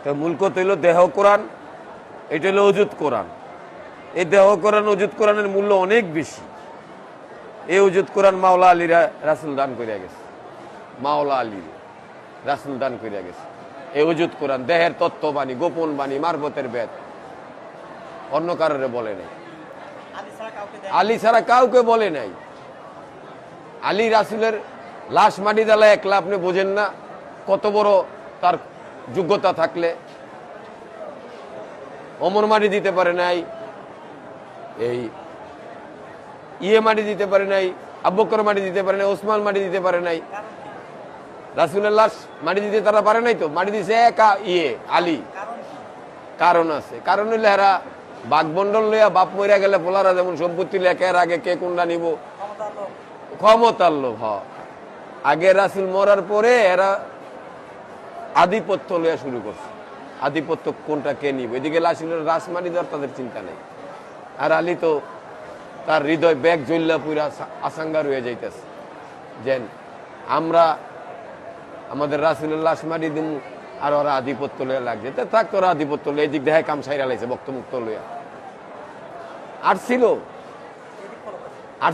তো মূল কথা হইল দেহ কোরআন, এটা হলো অজুদ কোরআন। এই দেহ কোরআন অজুদ কোরআনের মূল্য অনেক বেশি। এই অজুদ কোরআন মাওলা আলীরা রাসূল দান করিয়া গেছে, মাওলা আলী রাসূল দান করিয়া গেছে। এই অজুদ কোরআন দেহের তত্ত্ববাণী, গোপন বাণী, মারফতের বেদ, অন্য কারোরে বলে নাই, আলী ছাড়া কাউকে বলে নাই। আলী রাসূলের লাশ মাটি জ্বালা একলা, আপনি বোঝেন না কত বড় তার যোগ্যতা থাকলে। ওমর মাটি দিতে পারে নাই, এই মাটি দিতে পারে নাই, আবু বকর মাটি দিতে পারে নাই, ওসমান মাটি দিতে পারে নাই। রাসূলের লাশ মাটি দিতে তারা পারে নাই, তো মাটি দিছে একা আলী। কারণ আছে, কারণ হইলে এরা বাঘমন্ডল লইয়া বাপ মরিয়া গেলে পোলারা যেমন সম্পত্তি লেখার আগে কে কোনটা নিব, ক্ষমতার লোভ। আগে রাসূল মরার পরে এরা আধিপত্য লইয়া শুরু করছে, আধিপত্য কোনটা কে নিব। এদিকে রাসূলের রাস মাটি দেওয়ার তাদের চিন্তা নেই। আর আলী তো তার হৃদয় ব্যাগ জ্বললা পুরা আসাঙ্গার হয়ে যাইতেছে, যেন আমরা আমাদের রাসূলের লাশ মাটি দিন আর ওরা আধিপত্য লইয়া লাগছে। তা থাক, তোরা আধিপত্য লইয়া এদিক দেখায় কাম সাইরা লাইছে বক্তমুক্ত লইয়া। আর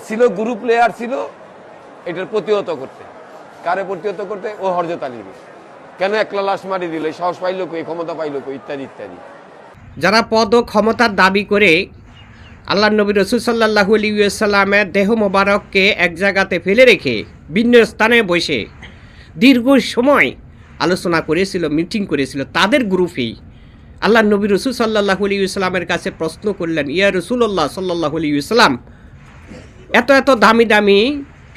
ছিল গ্রুপ লেয়ার ছিল এটার প্রতিহত করতে। কারে প্রতিহত করতে? ও হযরত আলী। কেন একলা লাশ মারি দিল, সাহস পাইল কই, ক্ষমতা পাইল কই, ইত্যাদি ইত্যাদি। যারা পদ ও ক্ষমতার দাবি করে আল্লাহ নবী রাসূল সাল্লাল্লাহু আলাইহি ওয়াসাল্লামের দেহ মোবারককে এক জায়গাতে ফেলে রেখে ভিন্ন স্থানে বসে দীর্ঘ সময় আলোচনা করেছিল, মিটিং করেছিল, তাদের গ্রুপেই আল্লাহ নবী রাসূল সাল্লাল্লাহু আলাইহি ওয়াসাল্লামের কাছে প্রশ্ন করলেন, ইয়া রাসূলুল্লাহ সাল্লাল্লাহু আলাইহি ওয়াসাল্লাম, এত এত দামি দামি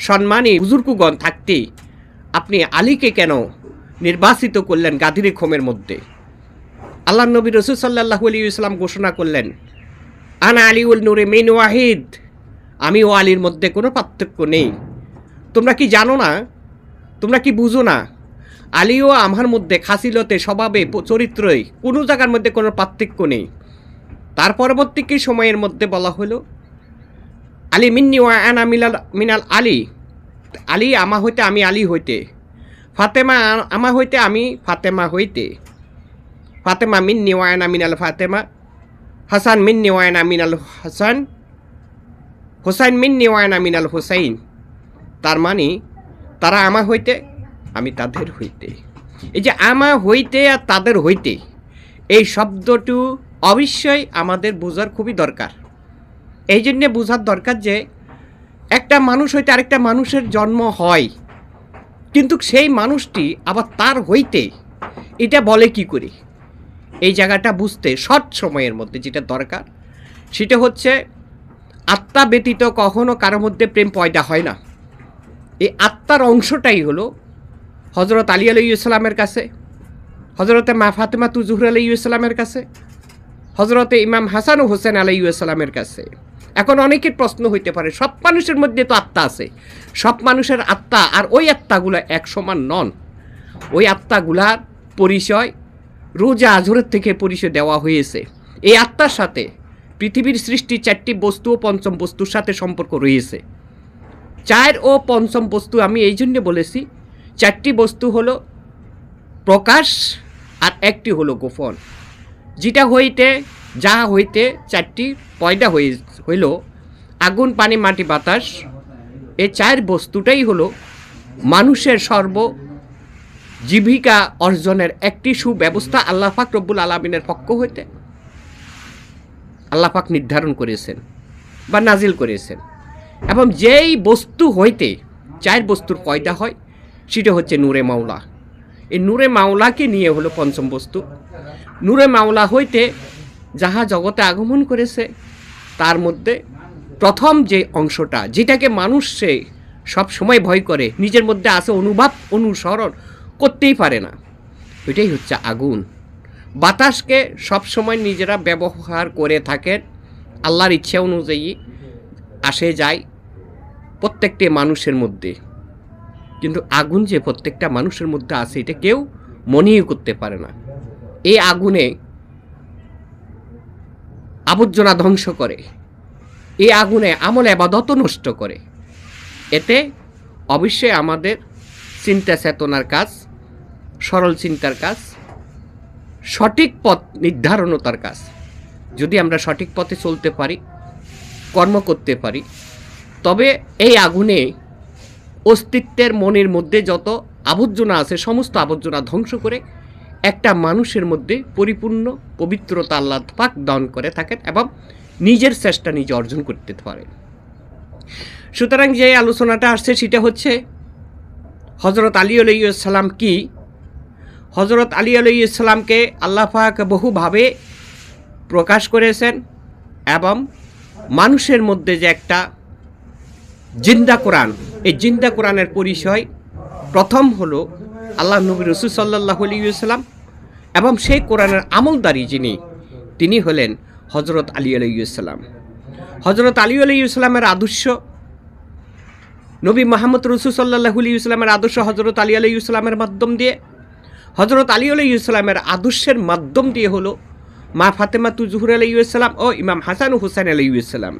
সম্মানী বুজুর্গগণ থাকতে আপনি আলীকে কেন নির্বাচিত করলেন গাদির খোমের মধ্যে? আল্লাহ নবী রাসূল সাল্লাল্লাহু আলাইহি ওয়াসাল্লাম ঘোষণা করলেন, আনা আলিউল নূরে মিন ওয়াহিদ, আমি ও আলীর মধ্যে কোনো পার্থক্য নেই। তোমরা কি জানো না, তোমরা কি বুঝো না, আলীও আমার মধ্যে খাসিলতে, স্বভাবে, চরিত্রই কোনো জায়গার মধ্যে কোনো পার্থক্য নেই। তার পরবর্তী কি সময়ের মধ্যে বলা হলো, আলী মিন্নি ওয়া আনা মিনাল আলী, আলী আমা হইতে আমি আলী হইতে, ফাতেমা আমা হইতে আমি ফাতেমা হইতে, ফাতেমা মিন্নি ওয়া আনা মিনাল ফাতেমা, হাসান মিন্নি ওয়া আনা মিনাল হাসান, হোসাইন মিন্নি ওয়া আনা মিনাল হোসাইন। তার মানে তারা আমা হইতে, আমি তাদের হইতে। এই যে আমা হইতে আর তাদের হইতে, এই শব্দটি অবশ্যই আমাদের বোঝার খুবই দরকার। এই জন্যে বোঝার দরকার যে একটা মানুষ হইতে আরেকটা মানুষের জন্ম হয়, কিন্তু সেই মানুষটি আবার তার হইতে, এটা বলে কি করে? এই জায়গাটা বুঝতে শর্ট সময়ের মধ্যে যেটা দরকার সেটা হচ্ছে, আত্মা ব্যতীত কখনো কারোর মধ্যে প্রেম পয়দা হয় না। এই আত্মার অংশটাই হলো হযরত আলী আলাইহিস সালামের কাছে, হযরতে মা ফাতেমাতু জোহরা আলাইহিস সালামের কাছে, হযরতে ইমাম হাসান ও হোসেন আলাইহিস সালামের কাছে। এখন অনেকের প্রশ্ন হইতে পারে, সব মানুষের মধ্যে তো আত্মা আছে, সব মানুষের আত্মা আর ওই আত্মাগুলো এক সমান নন। ওই আত্মাগুলার পরিচয় রোজা আজরের থেকে পরিচয় দেওয়া হয়েছে। এই আত্মার সাথে পৃথিবীর সৃষ্টি 4টি বস্তু ও পঞ্চম বস্তুর সাথে সম্পর্ক রয়েছে। 4 ও পঞ্চম বস্তু আমি এই জন্যে বলেছি, 4টি বস্তু হলো প্রকাশ আর একটি হলো গোপন। যেটা হইতে, যা হইতে 4টি পয়দা হইল আগুন, পানি, মাটি, বাতাস। এই 4 বস্তুটাই হলো মানুষের জীবিকা অর্জনের একটি সুব্যবস্থা আল্লাহ পাক রব্বুল আলামিনের পক্ষ হইতে আল্লাহ পাক নির্ধারণ করেছেন বা নাজিল করেছেন। এবং যেই বস্তু হইতে 4 বস্তুর পয়দা হয় সেটা হচ্ছে নূরে মাওলা। এই নূরে মাওলাকে নিয়ে হলো পঞ্চম বস্তু। নূরে মাওলা হইতে যাহা জগতে আগমন করেছে তার মধ্যে প্রথম যে অংশটা, যেটাকে মানুষ সে সব সময় ভয় করে, নিজের মধ্যে আছে অনুভব, অনুসরণ করতেই পারে না, ওইটাই হচ্ছে আগুন। বাতাসকে সবসময় নিজেরা ব্যবহার করে থাকেন, আল্লাহর ইচ্ছা অনুযায়ী আসে যায় প্রত্যেকটি মানুষের মধ্যে। কিন্তু আগুন যে প্রত্যেকটা মানুষের মধ্যে আছে এটা কেউ মনেই করতে পারে না। এই আগুনে আবর্জনা ধ্বংস করে, এই আগুনে আমল ইবাদত নষ্ট করে। এতে অবশ্যই আমাদের চিন্তা চেতনার কাজ, সরল চিন্তার কাজ, সঠিক পথ নির্ধারণও তার কাজ। যদি আমরা সঠিক পথে চলতে পারি, কর্ম করতে পারি, তবে এই আগুনে অস্তিত্বের মনের মধ্যে যত আবর্জনা আছে সমস্ত আবর্জনা ধ্বংস করে একটা মানুষের মধ্যে পরিপূর্ণ পবিত্রতা আল্লাহ পাক দান করে থাকেন এবং নিজের চেষ্টা নিজে অর্জন করতে পারেন। সুতরাং যে আলোচনাটা আসছে সেটা হচ্ছে হজরত আলী আলাইহিসসালাম কি। হজরত আলী আলাইহিসসালামকে আল্লাহ পাক বহুভাবে প্রকাশ করেছেন এবং মানুষের মধ্যে যে একটা জিন্দা কোরআন, এই জিন্দা কোরআনের পরিচয় প্রথম হলো আল্লাহ নবী রাসূল সাল্লাল্লাহু আলাইহি ওয়াসাল্লাম এবং সেই কোরআনের আমলদারি যিনি, তিনি হলেন হজরত আলী আলাইহিসসালাম। হজরত আলী আলাইহিসসালামের আদর্শ, নবী মুহাম্মদ রাসূল সাল্লাল্লাহু আলাইহি ওয়াসাল্লামের আদর্শ হজরত আলী আলাইহিসসালামের মাধ্যম দিয়ে, হজরত আলী আলাইহিসসালামের আদর্শের মাধ্যম দিয়ে হলো মা ফাতেমাতু জোহরা আলাইহিসসালাম ও ইমাম হাসান ও হুসাইন আলাইহিসসালাম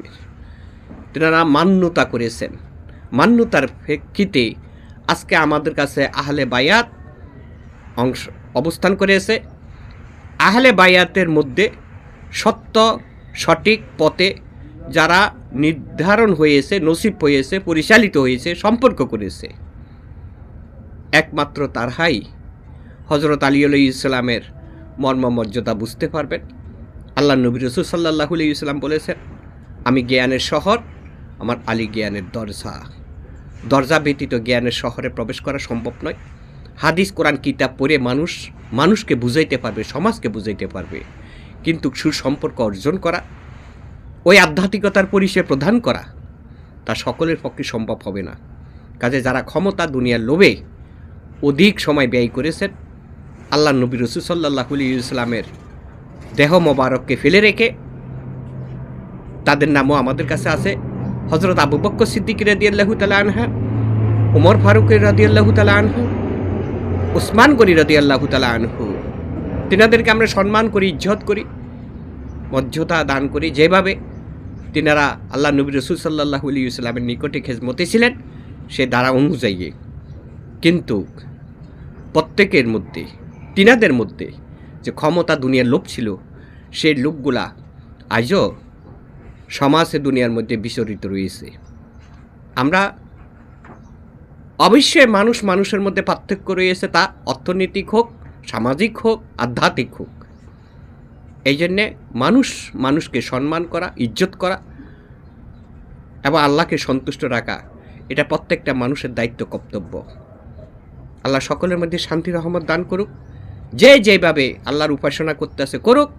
তেনারা মান্যতা করেছেন। মান্যতার প্রেক্ষিতে আজকে আমাদের কাছে আহলে বায়াত অংশ অবস্থান করেছে। আহলে বায়াতের মধ্যে সত্য সঠিক পথে যারা নির্ধারণ হয়েছে, নসিব হয়েছে, পরিচালিত হয়েছে, সম্পর্ক করেছে, একমাত্র তারাই হজরত আলী আলাইহিসসালামের মর্ম মর্যাদা বুঝতে পারবেন। আল্লাহ নবী রাসূল সাল্লাল্লাহু আলাইহি ওয়াসাল্লাম বলেছেন, আমি জ্ঞানের শহর, আমার আলী জ্ঞানের দরজা। দরজা ব্যতীত জ্ঞানের শহরে প্রবেশ করা সম্ভব নয়। হাদিস কোরআন কিতাব পড়ে মানুষকে বুঝাইতে পারবে, সমাজকে বুঝাইতে পারবে, কিন্তু সুসম্পর্ক অর্জন করা, ওই আধ্যাত্মিকতার পরিচয় প্রদান করা, তা সকলের পক্ষে সম্ভব হবে না। কাজে যারা ক্ষমতা দুনিয়ার লোভে অধিক সময় ব্যয় করেছেন, আল্লাহ নবী রাসূল সাল্লাল্লাহু আলাইহি ওয়াসাল্লামের দেহ মোবারককে ফেলে রেখে, তাদের নামও আমাদের কাছে আছে। হজরত আবু বকর সিদ্দিক রাদিয়াল্লাহু তাআলা আনহু, ওমর ফারুক রাদিয়াল্লাহু তাআলা আনহু, উসমান গনি রাদিয়াল্লাহু তাআলা আনহু, তিনাদেরকে আমরা সম্মান করি, ইজ্জত করি, মর্যাদা দান করি। যেভাবে তিনারা আল্লাহ নবী রাসূল সাল্লাল্লাহু আলাইহি ওয়াসাল্লামের নিকটে খেজমতে ছিলেন সে দ্বারা অনুযায়ী, কিন্তু প্রত্যেকের মধ্যে, তিনাদের মধ্যে যে ক্ষমতা দুনিয়ার লোভ ছিল, সেই লোভগুলা আজও সমাজে দুনিয়ার মধ্যে বিচরিত রয়েছে। আমরা অবশ্যই মানুষের মধ্যে পার্থক্য রয়েছে, তা অর্থনৈতিক হোক, সামাজিক হোক, আধ্যাত্মিক হোক। এই জন্যে মানুষকে সম্মান করা, ইজ্জত করা এবং আল্লাহকে সন্তুষ্ট রাখা, এটা প্রত্যেকটা মানুষের দায়িত্ব, কর্তব্য। আল্লাহ সকলের মধ্যে শান্তি রহমত দান করুক। যে যেভাবে আল্লাহর উপাসনা করতেছে করুক,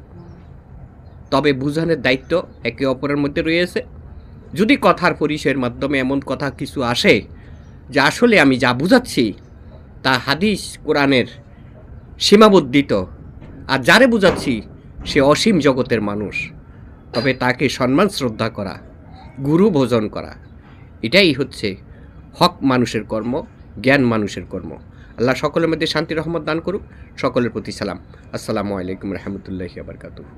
তবে বুঝানোর দায়িত্ব একে অপরের মধ্যে রয়েছে। যদি কথার পরিচয়ের মাধ্যমে এমন কথা কিছু আসে যে আসলে আমি যা বুঝাচ্ছি তা হাদিস কোরআনের সীমাবদ্ধিত, আর যারে বুঝাচ্ছি সে অসীম জগতের মানুষ, তবে তাকে সম্মান শ্রদ্ধা করা, গুরু ভোজন করা, এটাই হচ্ছে হক মানুষের কর্ম, জ্ঞান মানুষের কর্ম। আল্লাহ সকলের মধ্যে শান্তি রহমত দান করুক। সকলের প্রতি সালাম। আসসালামু আলাইকুম রহমতুল্লাহি ওয়া বারাকাতুহু।